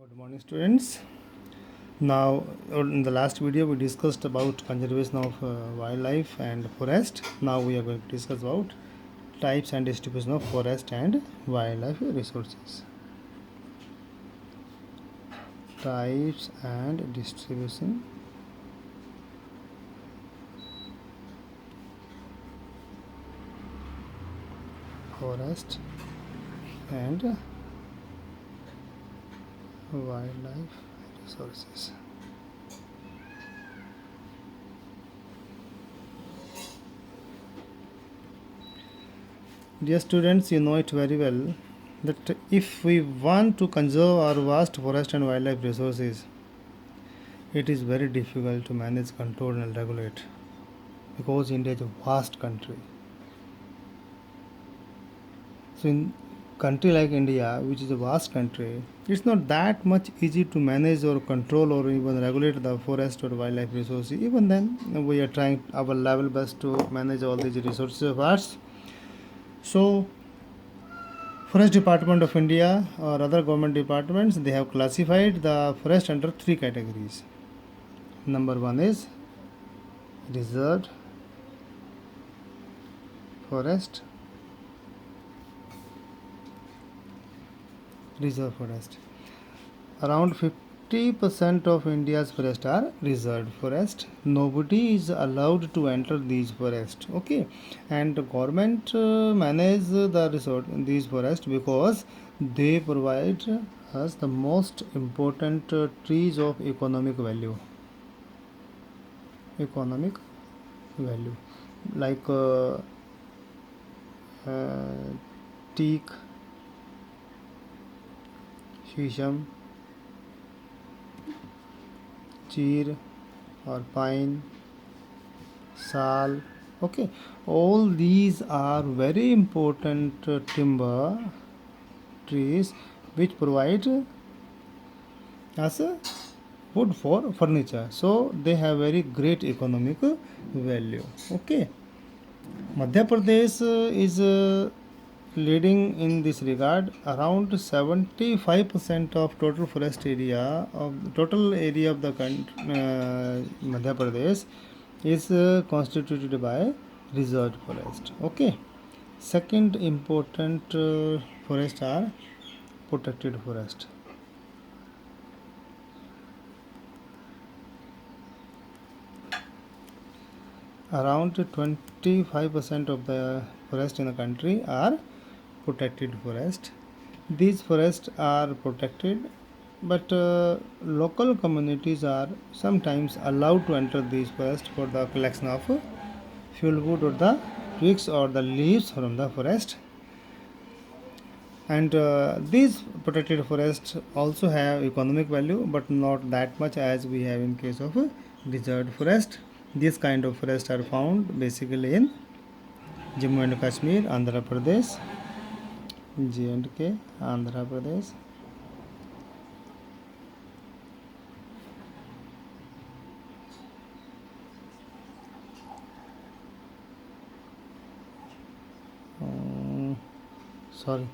Good morning, students. Now, in the last video, we discussed about conservation of wildlife and forest. Now, we are going to discuss about types and distribution of forest and wildlife resources. Types and distribution forest and wildlife resources. Dear students, you know it very well that if we want to conserve our vast forest and wildlife resources, it is very difficult to manage, control, and regulate because India is a vast country. So, in country like India, which is a vast country, it's not that much easy to manage or control or even regulate the forest or wildlife resources. Even then, we are trying our level best to manage all these resources of ours. So, Forest Department of India or other government departments, they have classified the forest under three categories. Number one is reserved forest. Reserve forest. Around 50% of India's forests are reserved forest. Nobody is allowed to enter these forests. Okay, and the government manage the resort in these forests because they provide us the most important trees of economic value. Economic value, like teak, शीशम, cheer or pine, sal. Okay, all these are very important timber trees which provide us wood for furniture. So they have very great economic value. Okay, Madhya Pradesh is leading in this regard. Around 75% of total forest area of total area of the Madhya Pradesh is constituted by reserved forest. Okay, second important forest are protected forest. Around 25% of the forest in the country are protected forest. These forests are protected, but local communities are sometimes allowed to enter these forests for the collection of fuel wood or the twigs or the leaves from the forest. And these protected forests also have economic value, but not that much as we have in case of reserved forest. These kind of forests are found basically in Jammu and Kashmir, Andhra Pradesh, J&K, Andhra Pradesh, sorry,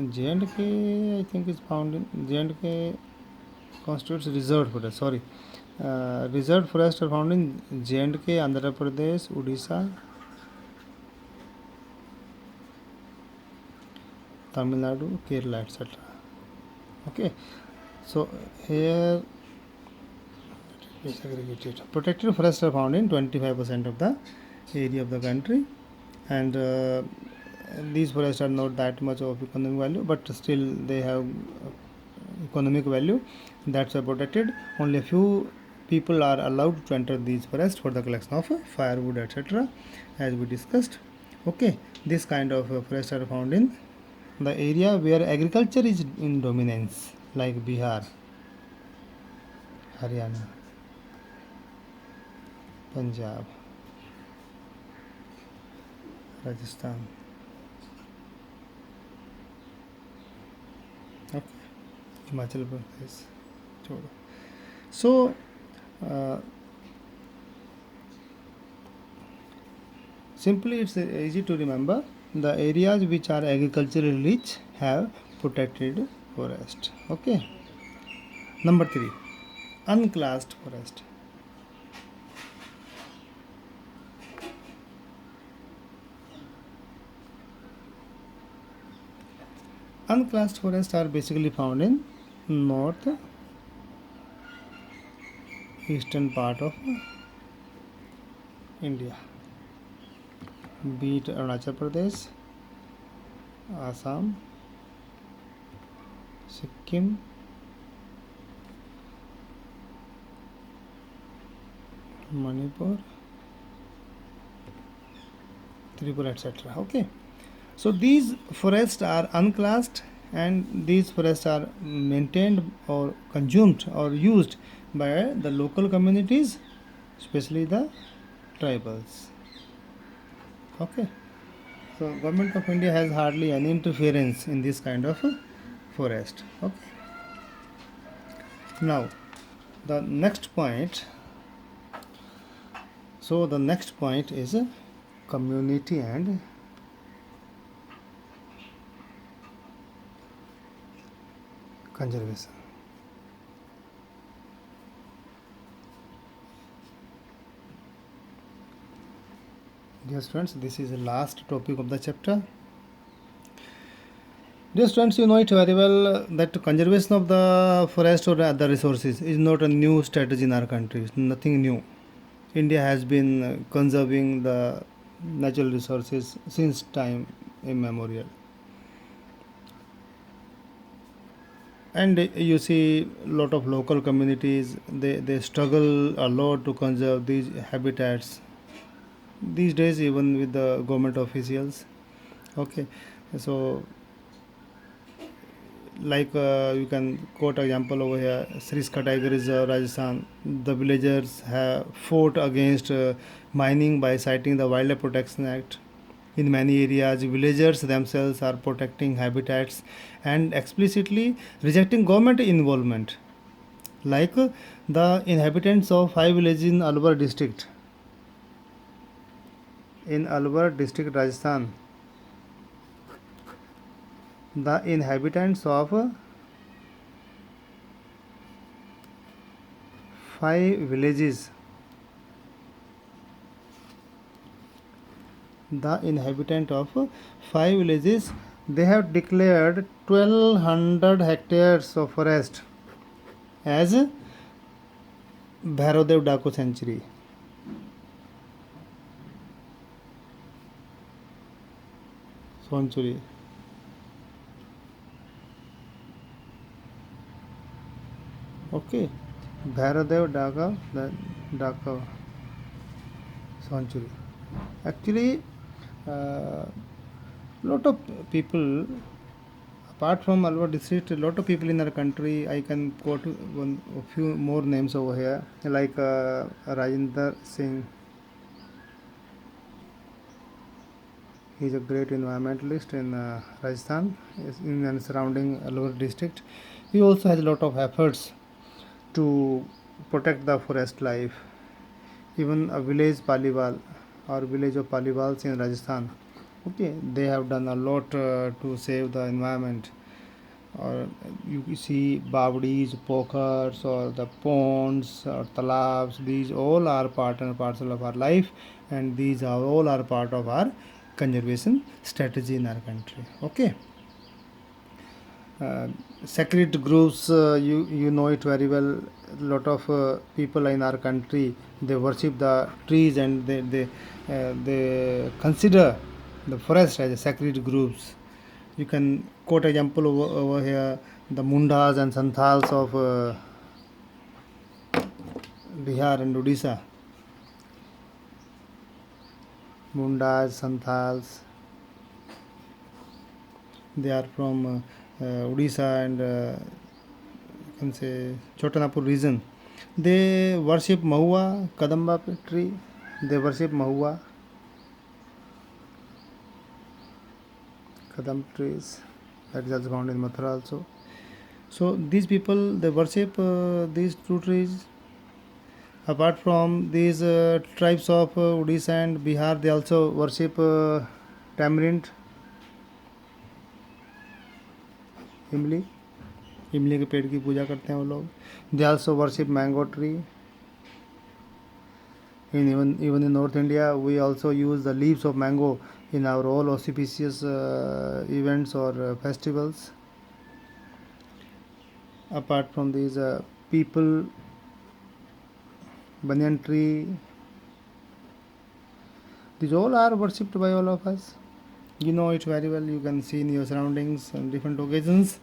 J&K I think is found in J&K constitutes reserved forest. Sorry, reserved forests are found in J&K, Andhra Pradesh, Odisha, Tamil Nadu, Kerala, etc. Okay, so here protected forests are found in 25% of the area of the country, and these forests are not that much of economic value, but still they have economic value. That's why protected. Only a few people are allowed to enter these forests for the collection of firewood, etc., as we discussed. Okay, this kind of forests are found in the area where agriculture is in dominance, like Bihar, Haryana, Punjab, Rajasthan. Okay, Himachal Pradesh. So, simply it's easy to remember. The areas which are agriculturally rich have protected forest. Okay. Number 3, unclassed forest. Unclassed forests are basically found in north eastern part of India, be it Arunachal Pradesh, Assam, Sikkim, Manipur, Tripura, etc. Okay, so these forests are unclassed, and these forests are maintained or consumed or used by the local communities, especially the tribals. Okay, so government of India has hardly any interference in this kind of forest. Okay, now the next point. So the next point is community and conservation. Dear students, this is the last topic of the chapter. Dear students, you know it very well that conservation of the forest or other resources is not a new strategy in our country. It's nothing new. India has been conserving the natural resources since time immemorial. And you see a lot of local communities, they struggle a lot to conserve these habitats these days, even with the government officials. Okay, so like you can quote example over here, Sriska Tiger Reserve, Rajasthan. The villagers have fought against mining by citing the Wildlife Protection Act. In many areas, villagers themselves are protecting habitats and explicitly rejecting government involvement. Like the inhabitants of 5 villages in Alwar district. In Alwar district, Rajasthan, the inhabitants of 5 villages, the inhabitant of 5 villages, they have declared 1200 hectares of forest as Bhairodev Daku Sanctuary. Sanctuary. Okay, Bhairodev Daku Sanctuary. Actually, lot of people apart from Alwar district, a lot of people in our country, I can quote a few more names over here, like Rajinder Singh. He is a great environmentalist in Rajasthan, in and surrounding Alwar district. He also has a lot of efforts to protect the forest life. Even a village Paliwal or village of Paliwals in Rajasthan, okay, they have done a lot to save the environment. Or you see bawdis, pokhars, or the ponds or talabs, these all are part and parcel of our life, and these are all are part of our conservation strategy in our country. Okay, sacred groups, you know it very well. A lot of people in our country, they worship the trees, and they consider the forest as a sacred groups. You can quote example over here, the Mundas and Santhals of Bihar and Odisha. Mundas, Santhals, they are from Odisha and you can say Chotanagpur region. They worship Mahua, Kadamba tree. They worship Mahua, Kadam trees. That is also found in Mathura also. So these people, they worship these two trees. Apart from these tribes of Odisha and Bihar, they also worship tamarind, imli. इमली के पेड़ की पूजा करते हैं वो लोग. They also worship mango tree. Even in North India, we also use the leaves of mango in our all auspicious events or festivals. Apart from these, people, banyan tree, these all are worshipped by all of us. You know it very well. You can see in your surroundings on different occasions.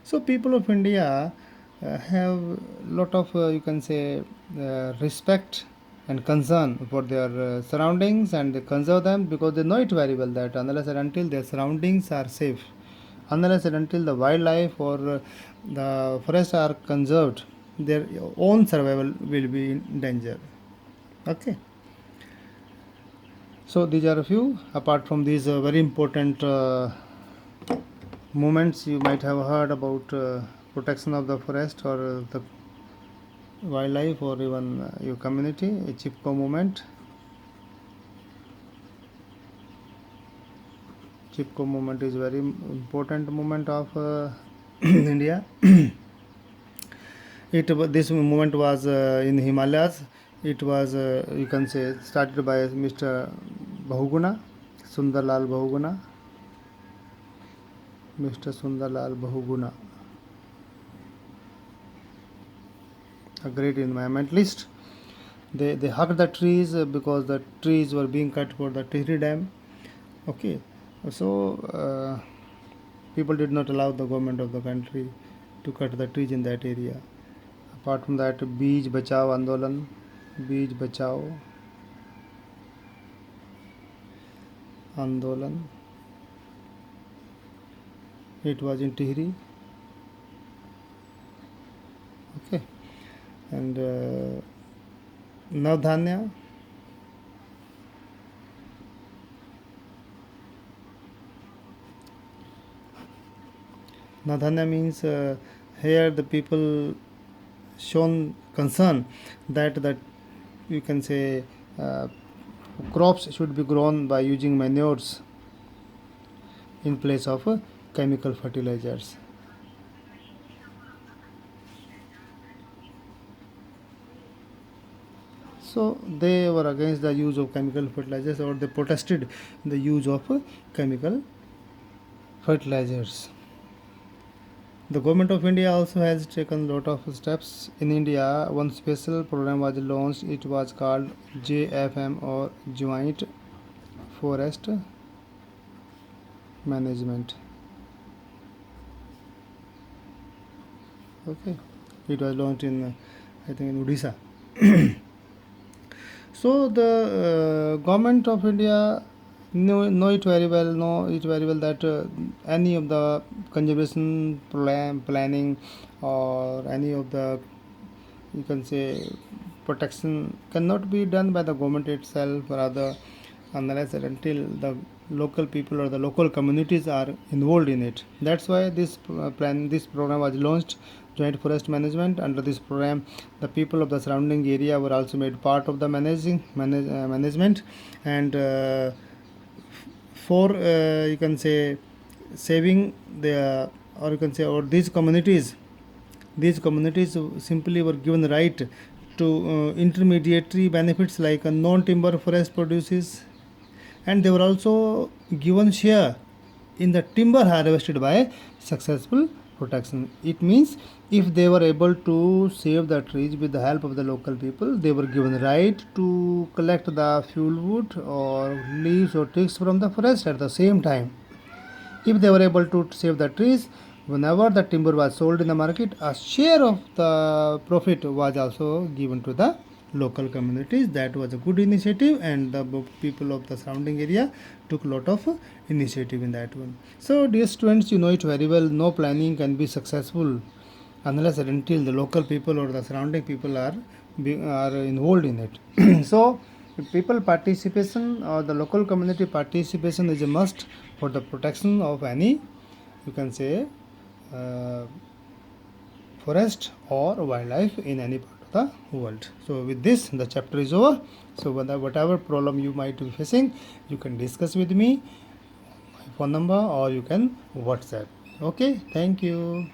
So people of India have lot of you can say respect and concern for their surroundings, and they conserve them because they know it very well that unless and until their surroundings are safe, unless and until the wildlife or the forests are conserved, their own survival will be in danger. Okay. So these are a few. Apart from these very important movements, you might have heard about protection of the forest or the wildlife or even your community, a Chipko movement. Chipko movement is very important movement of India. This movement was in Himalayas. It was you can say started by Mr. Bahuguna, Sundarlal Bahuguna. Mr. Sundarlal Bahuguna, a great environmentalist. They hugged the trees because the trees were being cut for the Tehri Dam. Okay, so people did not allow the government of the country to cut the trees in that area. Apart from that, Beej Bachao Andolan, Beej Bachao Andolan. It was in Tehri. Okay, and Navdhanya. Navdhanya means here the people shown concern that you can say crops should be grown by using manures in place of chemical fertilizers. So they were against the use of chemical fertilizers, or they protested the use of chemical fertilizers. The government of India also has taken a lot of steps. In India, one special program was launched. It was called JFM, or Joint Forest Management. Okay, it was launched in I think in Odisha. So the government of India know it very well. Know it very well that any of the conservation planning or any of the you can say protection cannot be done by the government itself, rather unless and until the local people or the local communities are involved in it. That's why this program was launched, Joint Forest Management. Under this program, the people of the surrounding area were also made part of the management, and for you can say saving the, or you can say, or these communities simply were given the right to intermediary benefits like a non-timber forest produces, and they were also given share in the timber harvested by successful protection. It means if they were able to save the trees with the help of the local people, they were given the right to collect the fuel wood or leaves or twigs from the forest at the same time. If they were able to save the trees, whenever the timber was sold in the market, a share of the profit was also given to the local communities. That was a good initiative, and the people of the surrounding area took a lot of initiative in that one. So dear students, you know it very well, no planning can be successful unless and until the local people or the surrounding people are involved in it. So people participation or the local community participation is a must for the protection of any you can say forest or wildlife in any part of the world. So with this, the chapter is over. So whatever problem you might be facing, you can discuss with me, my phone number, or you can WhatsApp. Okay, thank you.